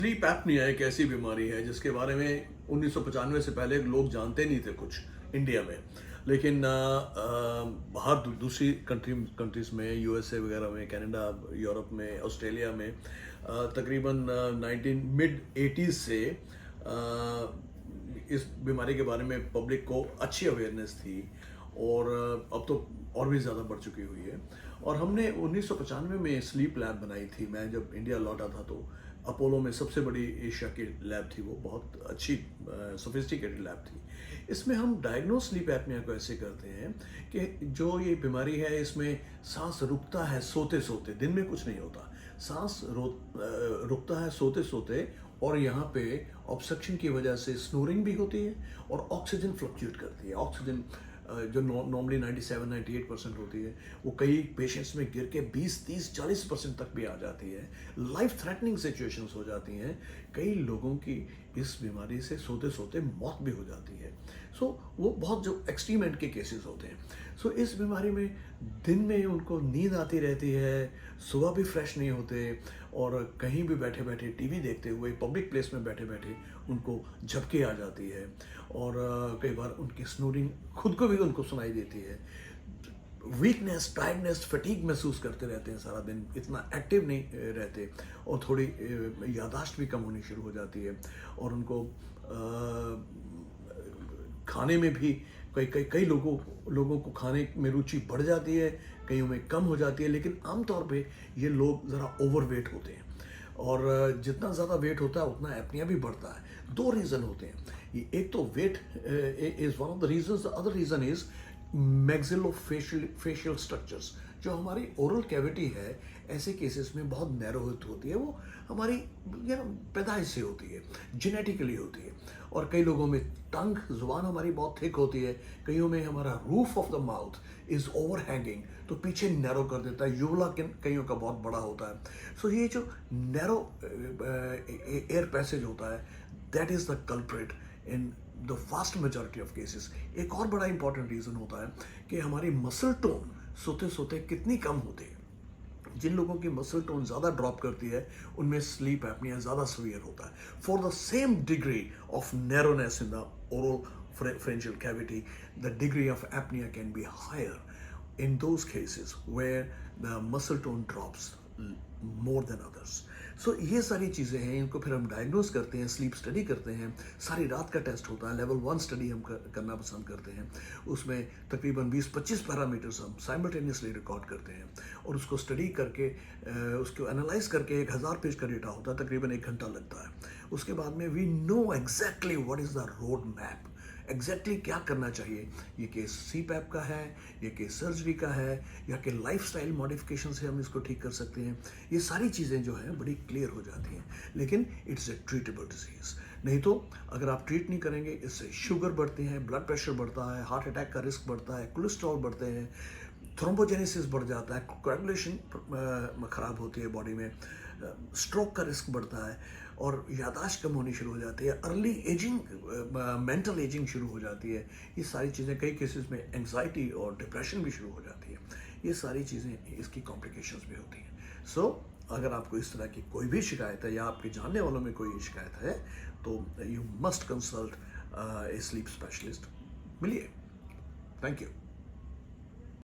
Sleep apnoea एक ऐसी बीमारी है जिसके बारे में 1995 से पहले लोग जानते नहीं थे कुछ इंडिया में। लेकिन बाहर दूसरी कंट्रीज में, यूएसए वगैरह में, कनाडा, यूरोप में, ऑस्ट्रेलिया में तकरीबन 19 मिड 80s से इस बीमारी के बारे में पब्लिक को अच्छी अवेयरनेस थी। और अब तो और भी ज़्यादा बढ़ चुकी हुई है। और हमने 1995 में स्लीप लैब बनाई थी। मैं जब इंडिया लौटा था तो अपोलो में सबसे बड़ी एशिया की लैब थी, वो बहुत अच्छी सोफिस्टिकेटेड लैब थी। इसमें हम डायग्नोस स्लीप एपनिया को ऐसे करते हैं कि जो ये बीमारी है इसमें सांस रुकता है सोते सोते, दिन में कुछ नहीं होता, सांस रुकता है सोते सोते, और यहाँ पे ऑब्स्ट्रक्शन की वजह से स्नोरिंग भी होती है और ऑक्सीजन फ्लक्चुएट करती है। ऑक्सीजन जो नॉर्मली 97-98% होती है, वो कई पेशेंट्स में गिर के 20-30-40% तक भी आ जाती है। लाइफ थ्रेटनिंग सिचुएशंस हो जाती हैं। कई लोगों की इस बीमारी से सोते सोते मौत भी हो जाती है। वो बहुत जो एक्सट्रीम एंड के केसेस होते हैं। इस बीमारी में दिन में उनको नींद आती रहती है, सुबह भी फ्रेश नहीं होते, और कहीं भी बैठे बैठे टीवी देखते हुए, पब्लिक प्लेस में बैठे बैठे उनको झपकी आ जाती है, और कई बार उनकी स्नोरिंग खुद को भी उनको सुनाई देती है। वीकनेस, टायर्डनेस, फटीग महसूस करते रहते हैं सारा दिन, इतना एक्टिव नहीं रहते, और थोड़ी याददाश्त भी कम होनी शुरू हो जाती है। और उनको खाने में भी कई कई कई लोगों को खाने में रुचि बढ़ जाती है, कईयों में कम हो जाती है। लेकिन आमतौर पे ये लोग ज़रा ओवरवेट होते हैं, और जितना ज़्यादा वेट होता है उतना एपनिया भी बढ़ता है। दो रीज़न होते हैं। एक तो weight is one of the reasons, the other reason is maxillofacial structures. जो हमारी ओरल कैविटी है, ऐसे केसेस में बहुत नैरो होती है। वो हमारी पैदाइश से होती है, जेनेटिकली होती है। और कई लोगों में टंग, जुबान हमारी बहुत थिक होती है। कईयों में हमारा roof of the mouth is over hanging, तो पीछे नैरो कर देता है। यूवला कईयों का बहुत बड़ा होता है। ये जो नैरो एयर पैसेज होता है, that is the culprit in the vast majority of cases. एक और बड़ा इंपॉर्टेंट रीजन होता है कि हमारी मसल टोन सोते सोते कितनी कम होती है। जिन लोगों की मसल टोन ज़्यादा ड्रॉप करती है, उनमें स्लीप एपनिया ज़्यादा सीवियर होता है। For the same degree of narrowness in the oral pharyngeal cavity, the degree of apnea can be higher in those cases where the muscle tone drops more than others. ये सारी चीज़ें हैं, इनको फिर हम डायग्नोस करते हैं, स्लीप स्टडी करते हैं। सारी रात का टेस्ट होता है। लेवल 1 स्टडी हम करना पसंद करते हैं। उसमें तकरीबन 20-25 पैरामीटर्स हम साइमल्टेनियसली रिकॉर्ड करते हैं, और उसको स्टडी करके उसको एनालाइज करके 1000 पेज का डेटा होता है, तकरीबन 1 घंटा लगता है। उसके बाद में we know exactly what is the road map, exactly क्या करना चाहिए। ये केस सीपैप का है, ये केस सर्जरी का है, या कि लाइफस्टाइल मॉडिफिकेशन से हम इसको ठीक कर सकते हैं। ये सारी चीज़ें जो हैं बड़ी क्लियर हो जाती हैं। लेकिन इट्स ए ट्रीटेबल डिजीज़। नहीं तो अगर आप ट्रीट नहीं करेंगे, इससे शुगर बढ़ती है, ब्लड प्रेशर बढ़ता है, हार्ट अटैक का रिस्क बढ़ता है, कोलेस्ट्रॉल बढ़ते हैं, थ्रोम्बोजेनेसिस बढ़ जाता है, कोएगुलेशन खराब होती है बॉडी में, स्ट्रोक का रिस्क बढ़ता है, और याददाश्त कम होनी शुरू हो जाती है, अर्ली एजिंग, मेंटल एजिंग शुरू हो जाती है। ये सारी चीज़ें, कई केसेस में एंग्जाइटी और डिप्रेशन भी शुरू हो जाती है। ये सारी चीज़ें इसकी कॉम्प्लिकेशंस भी होती हैं। अगर आपको इस तरह की कोई भी शिकायत है, या आपके जानने वालों में कोई शिकायत है, तो you must consult a sleep specialist. मिलिए। Thank you.